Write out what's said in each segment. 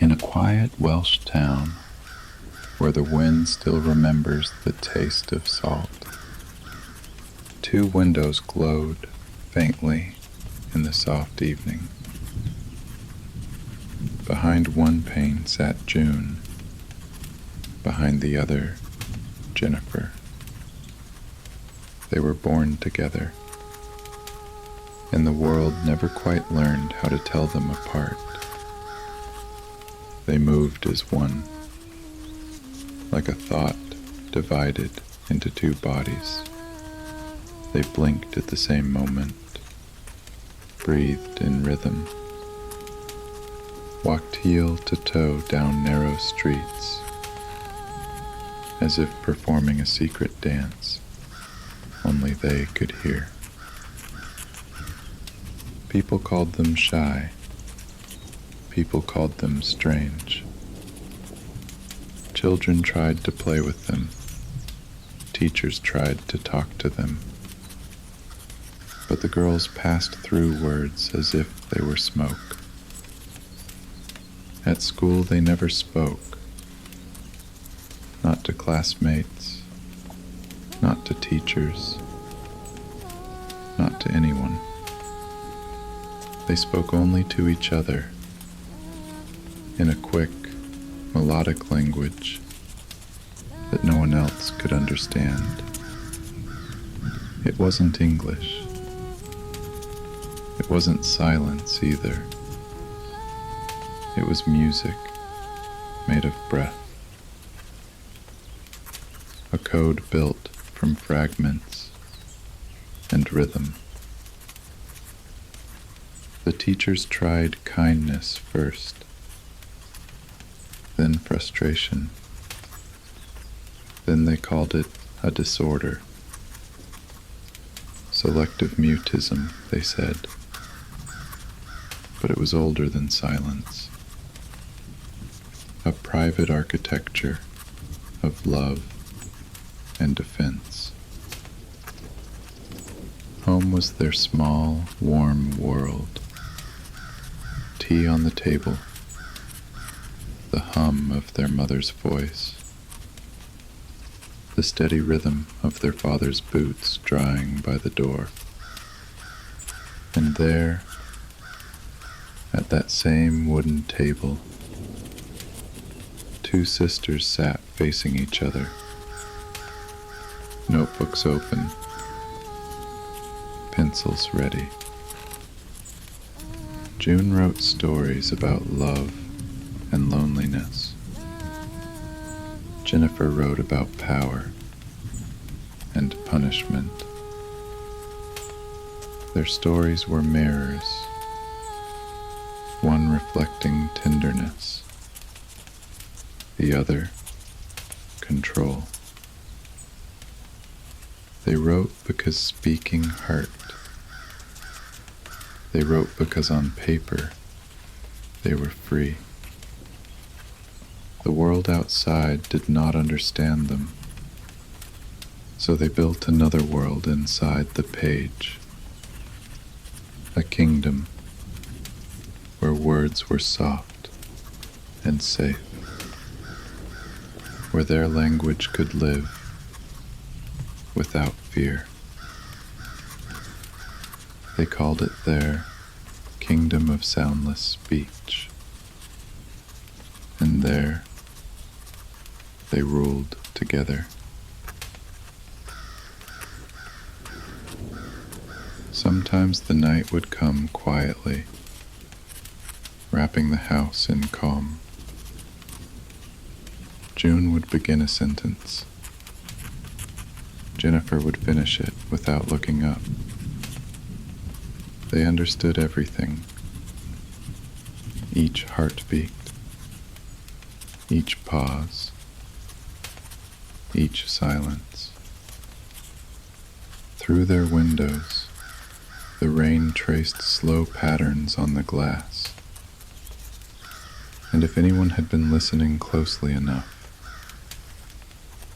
In a quiet Welsh town, where the wind still remembers the taste of salt, two windows glowed faintly in the soft evening. Behind one pane sat June, behind the other, Jennifer. They were born together, and the world never quite learned how to tell them apart. They moved as one, like a thought divided into two bodies. They blinked at the same moment, breathed in rhythm, walked heel to toe down narrow streets, as if performing a secret dance only they could hear. People called them shy. People called them strange. Children tried to play with them. Teachers tried to talk to them. But the girls passed through words as if they were smoke. At school they never spoke. Not to classmates, not to teachers, not to anyone. They spoke only to each other, in a quick, melodic language that no one else could understand. It wasn't English. It wasn't silence either. It was music made of breath. A code built from fragments and rhythm. The teachers tried kindness first, then frustration. Then they called it a disorder. Selective mutism, they said. But it was older than silence. A private architecture of love and defense. Home was their small, warm world. Tea on the table. The hum of their mother's voice, the steady rhythm of their father's boots drying by the door. And there, at that same wooden table, two sisters sat facing each other, notebooks open, pencils ready. June wrote stories about love and loneliness. Jennifer wrote about power and punishment. Their stories were mirrors, one reflecting tenderness, the other control. They wrote because speaking hurt. They wrote because on paper they were free. The world outside did not understand them, so they built another world inside the page, a kingdom where words were soft and safe, where their language could live without fear. They called it their kingdom of soundless speech, and there they ruled together. Sometimes the night would come quietly, wrapping the house in calm. June would begin a sentence. Jennifer would finish it without looking up. They understood everything, each heartbeat, each pause, each silence. Through their windows, the rain traced slow patterns on the glass, and if anyone had been listening closely enough,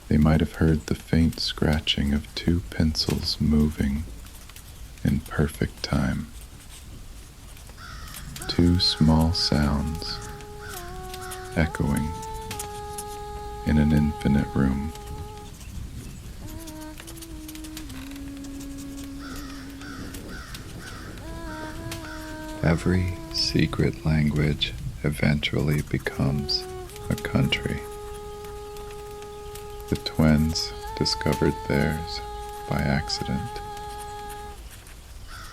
they might have heard the faint scratching of two pencils moving in perfect time. Two small sounds echoing in an infinite room. Every secret language eventually becomes a country. The twins discovered theirs by accident.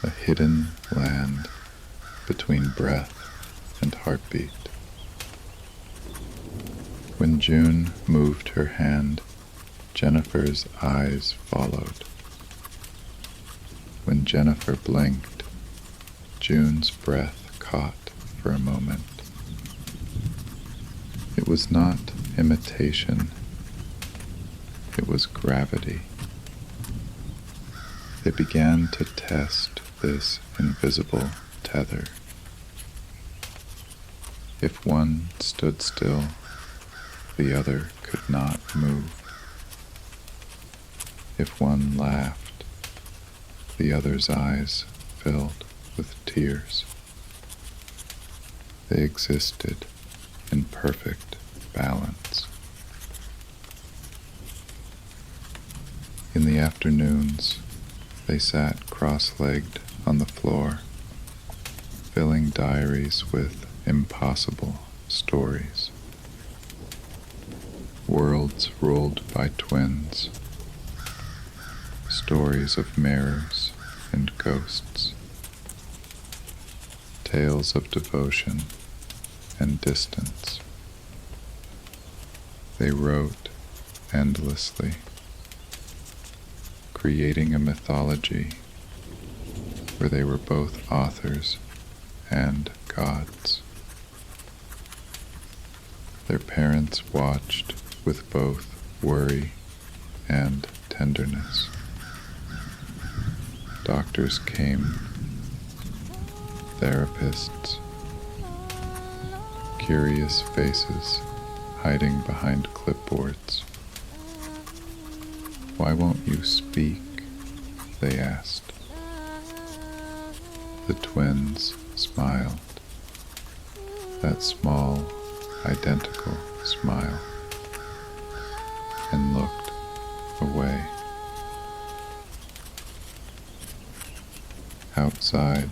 A hidden land between breath and heartbeat. When June moved her hand, Jennifer's eyes followed. When Jennifer blinked, June's breath caught for a moment. It was not imitation, it was gravity. They began to test this invisible tether. If one stood still, the other could not move. If one laughed, the other's eyes filled with tears. They existed in perfect balance. In the afternoons, they sat cross-legged on the floor, filling diaries with impossible stories. Worlds ruled by twins, stories of mirrors and ghosts, tales of devotion and distance. They wrote endlessly, creating a mythology where they were both authors and gods. Their parents watched with both worry and tenderness. Doctors came, therapists, curious faces hiding behind clipboards. "Why won't you speak?" they asked. The twins smiled, that small, identical smile, and looked away. Outside,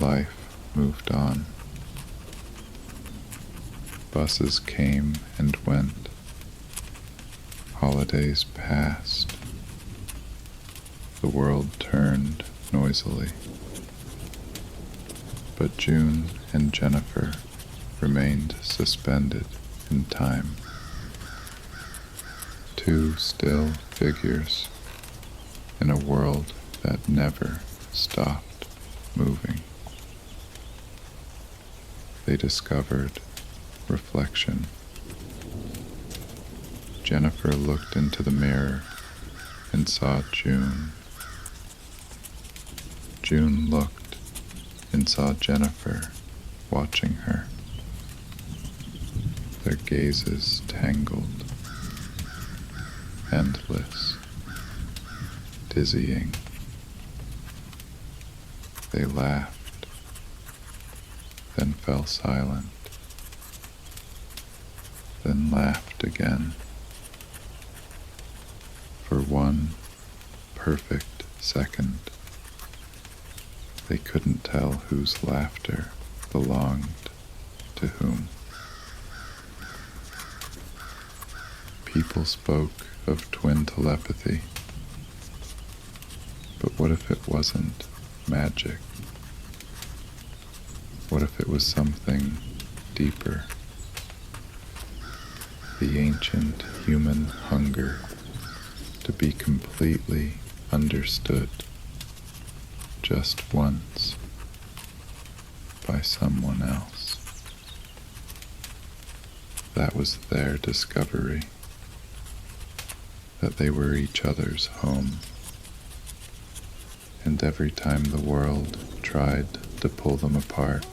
life moved on. Buses came and went. Holidays passed. The world turned noisily. But June and Jennifer remained suspended in time. Two still figures in a world that never stopped moving. They discovered reflection. Jennifer looked into the mirror and saw June. June looked and saw Jennifer watching her. Their gazes tangled, endless, dizzying. They laughed, then fell silent, then laughed again. For one perfect second, they couldn't tell whose laughter belonged to whom. People spoke of twin telepathy, but what if it wasn't magic? What if it was something deeper? The ancient human hunger to be completely understood just once by someone else. That was their discovery, that they were each other's home. And every time the world tried to pull them apart,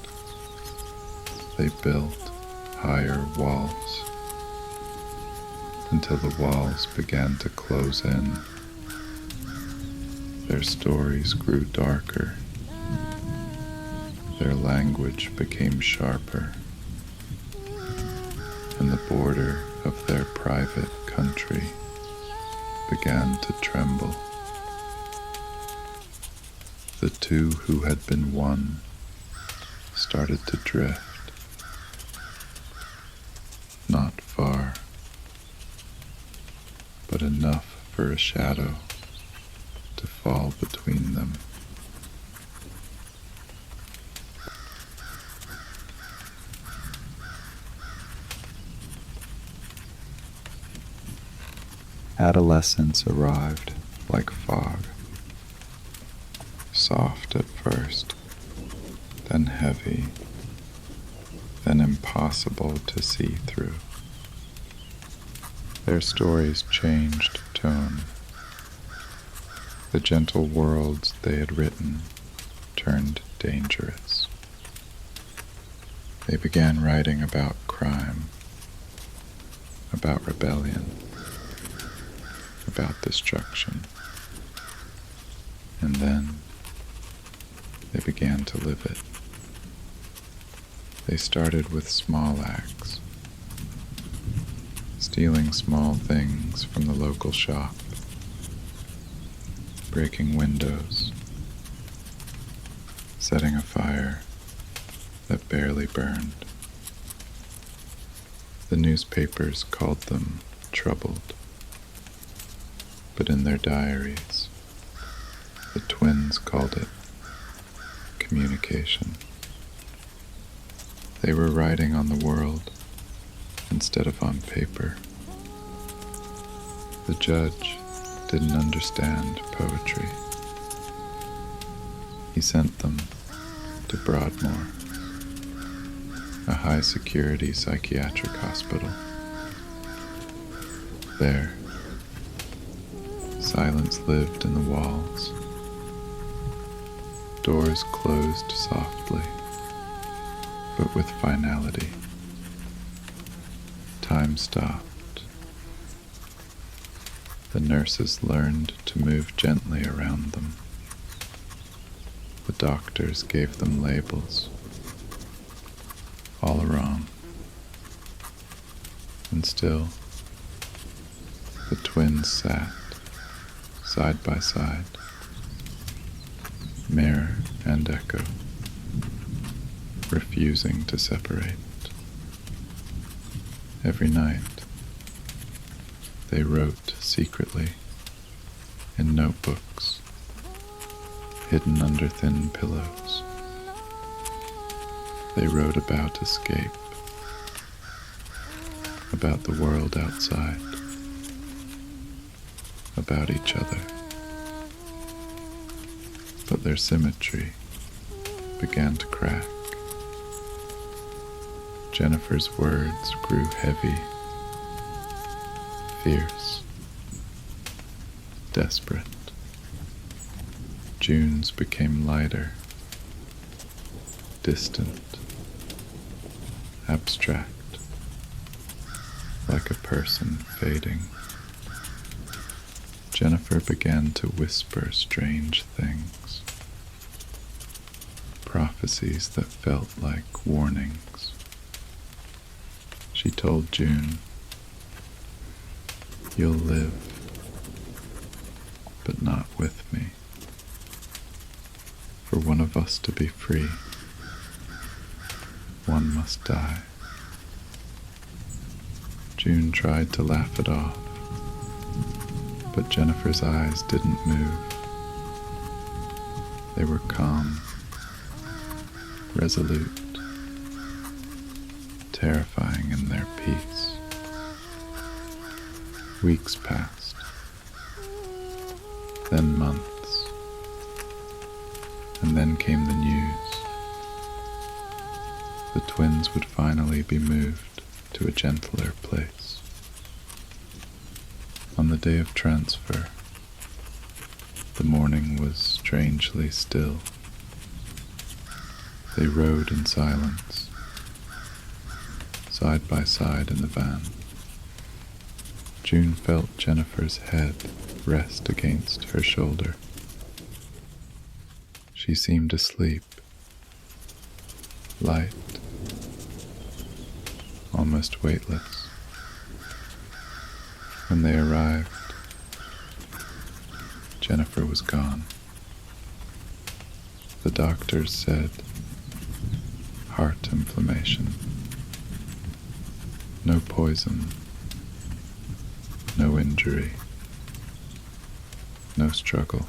they built higher walls until the walls began to close in. Their stories grew darker. Their language became sharper. even the border of their private country began to tremble. The two who had been one started to drift, not far, but enough for a shadow to fall between them. Adolescence arrived like fog, soft at first, then heavy, then impossible to see through. Their stories changed tone. The gentle worlds they had written turned dangerous. They began writing about crime, about rebellion, about destruction, and then they began to live it. They started with small acts, stealing small things from the local shop, breaking windows, setting a fire that barely burned. The newspapers called them troubled, but in their diaries, the twins called it communication. They were writing on the world instead of on paper. The judge didn't understand poetry. He sent them to Broadmoor, a high-security psychiatric hospital. There, silence lived in the walls. Doors closed softly, but with finality. Time stopped. The nurses learned to move gently around them. The doctors gave them labels, all wrong. And still, the twins sat side by side, mirror and echo, refusing to separate. Every night, they wrote secretly in notebooks, hidden under thin pillows. They wrote about escape, about the world outside, about each other. But their symmetry began to crack. Jennifer's words grew heavy, fierce, desperate. June's became lighter, distant, abstract, like a person fading. Jennifer began to whisper strange things, prophecies that felt like warnings. She told June, "You'll live, but not with me. For one of us to be free, one must die." June tried to laugh it off, but Jennifer's eyes didn't move. They were calm, resolute, terrifying in their peace. Weeks passed, then months, and then came the news. The twins would finally be moved to a gentler place. On the day of transfer, the morning was strangely still. They rode in silence, side by side in the van. June felt Jennifer's head rest against her shoulder. She seemed asleep, light, almost weightless. When they arrived, Jennifer was gone. The doctors said heart inflammation. No poison, no injury, no struggle.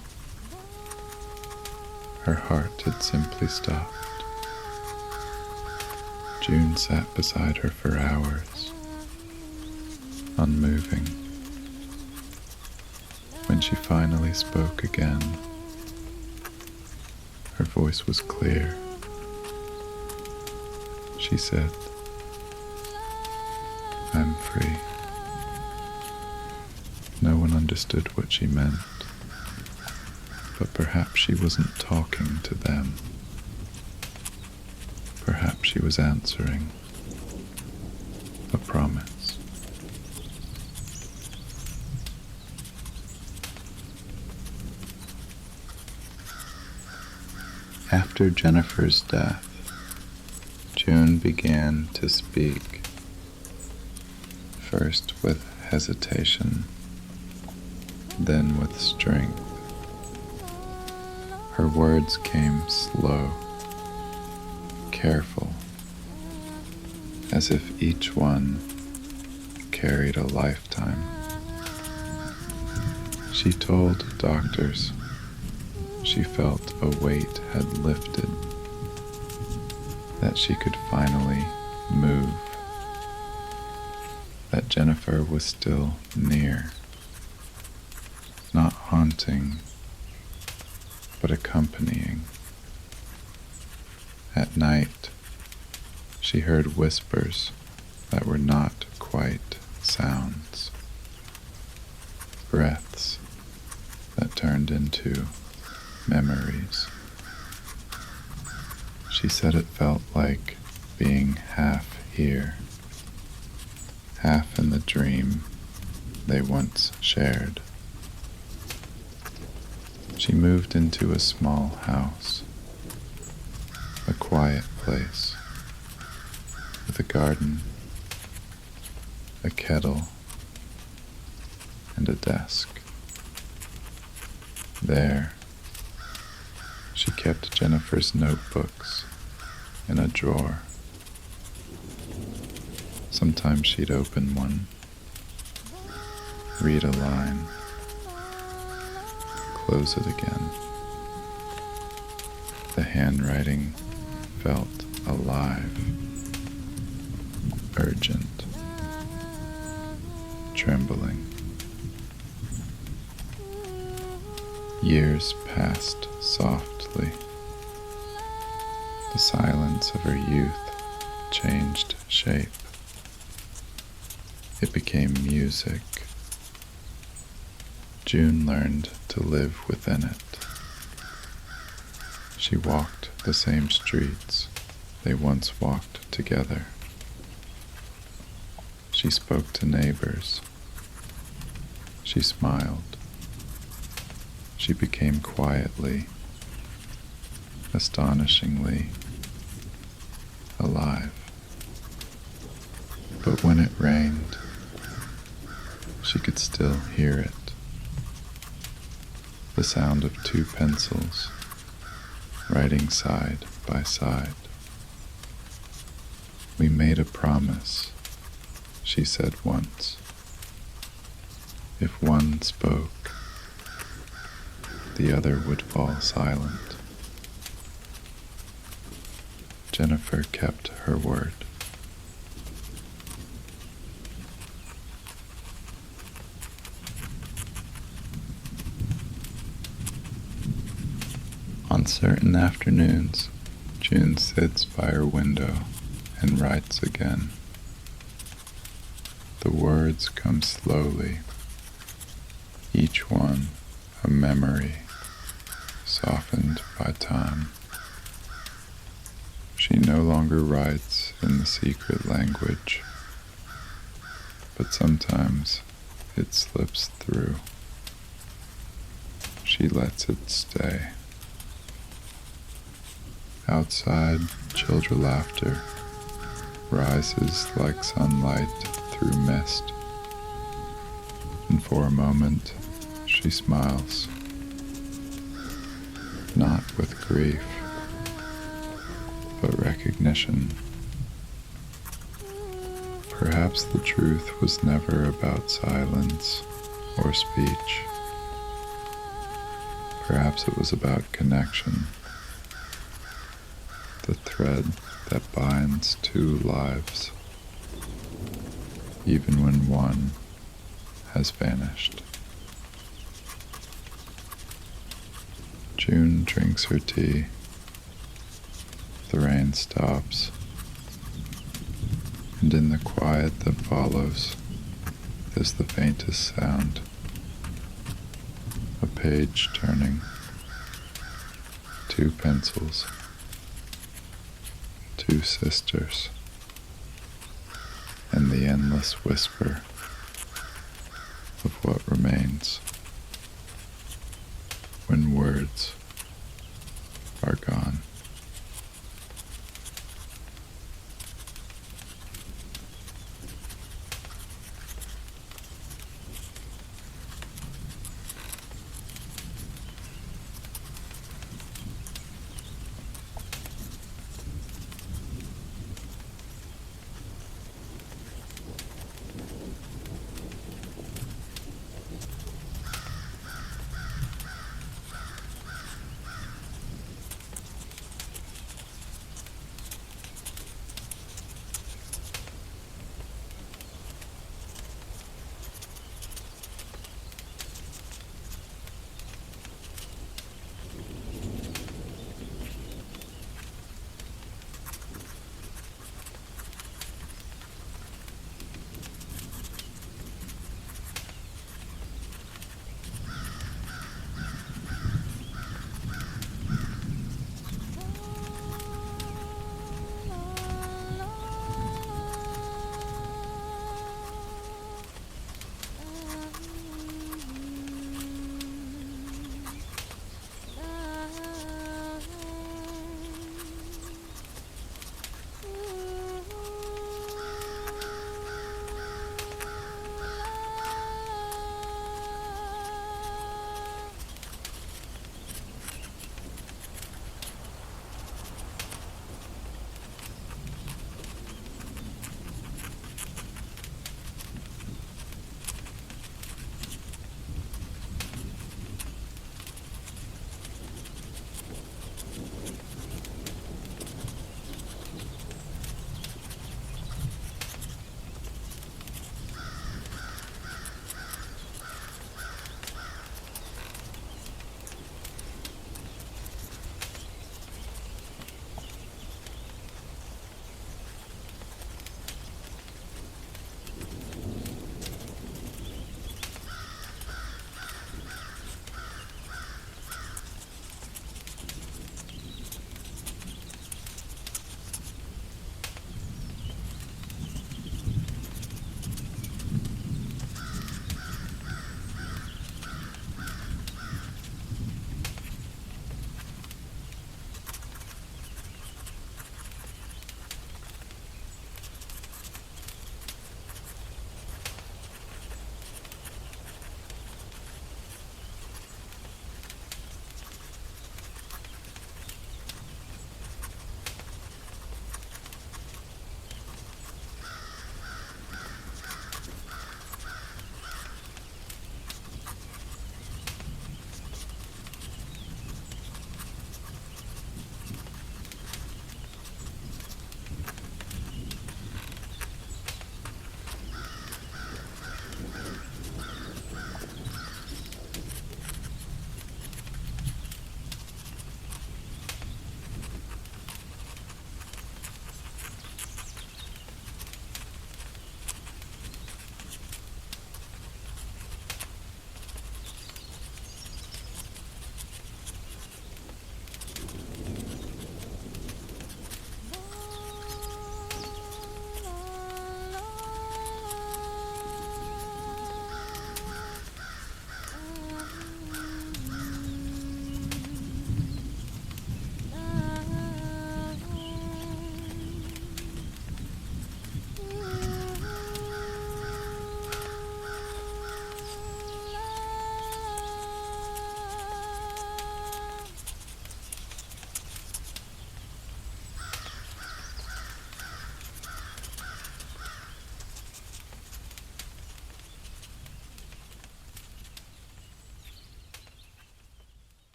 Her heart had simply stopped. June sat beside her for hours, unmoving. When she finally spoke again, her voice was clear. She said, "I'm free." No one understood what she meant, but perhaps she wasn't talking to them. Perhaps she was answering a promise. After Jennifer's death, June began to speak, first with hesitation, then with strength. Her words came slow, careful, as if each one carried a lifetime. She told doctors she felt a weight had lifted, that she could finally move, that Jennifer was still near, not haunting, but accompanying. At night, she heard whispers that were not quite sounds, breaths that turned into memories. She said it felt like being half here, half in the dream they once shared. She moved into a small house, a quiet place, with a garden, a kettle, and a desk. There, she kept Jennifer's notebooks in a drawer. Sometimes she'd open one, read a line, close it again. The handwriting felt alive, urgent, trembling. Years passed softly. The silence of her youth changed shape. It became music. June learned to live within it. She walked the same streets they once walked together. She spoke to neighbors. She smiled. She became quietly, astonishingly alive. But when it rained, she could still hear it. The sound of two pencils writing side by side. "We made a promise," she said once. If one spoke, the other would fall silent. Jennifer kept her word. On certain afternoons, June sits by her window and writes again. The words come slowly, each one a memory softened by time. She no longer writes in the secret language, but sometimes it slips through. She lets it stay. Outside, children laughter, rises like sunlight through mist, and for a moment she smiles, not with grief, but recognition. Perhaps the truth was never about silence or speech. Perhaps it was about connection, the thread that binds two lives, even when one has vanished. June drinks her tea. The rain stops, and in the quiet that follows is the faintest sound. A page turning, two pencils, two sisters, and the endless whisper of what remains when words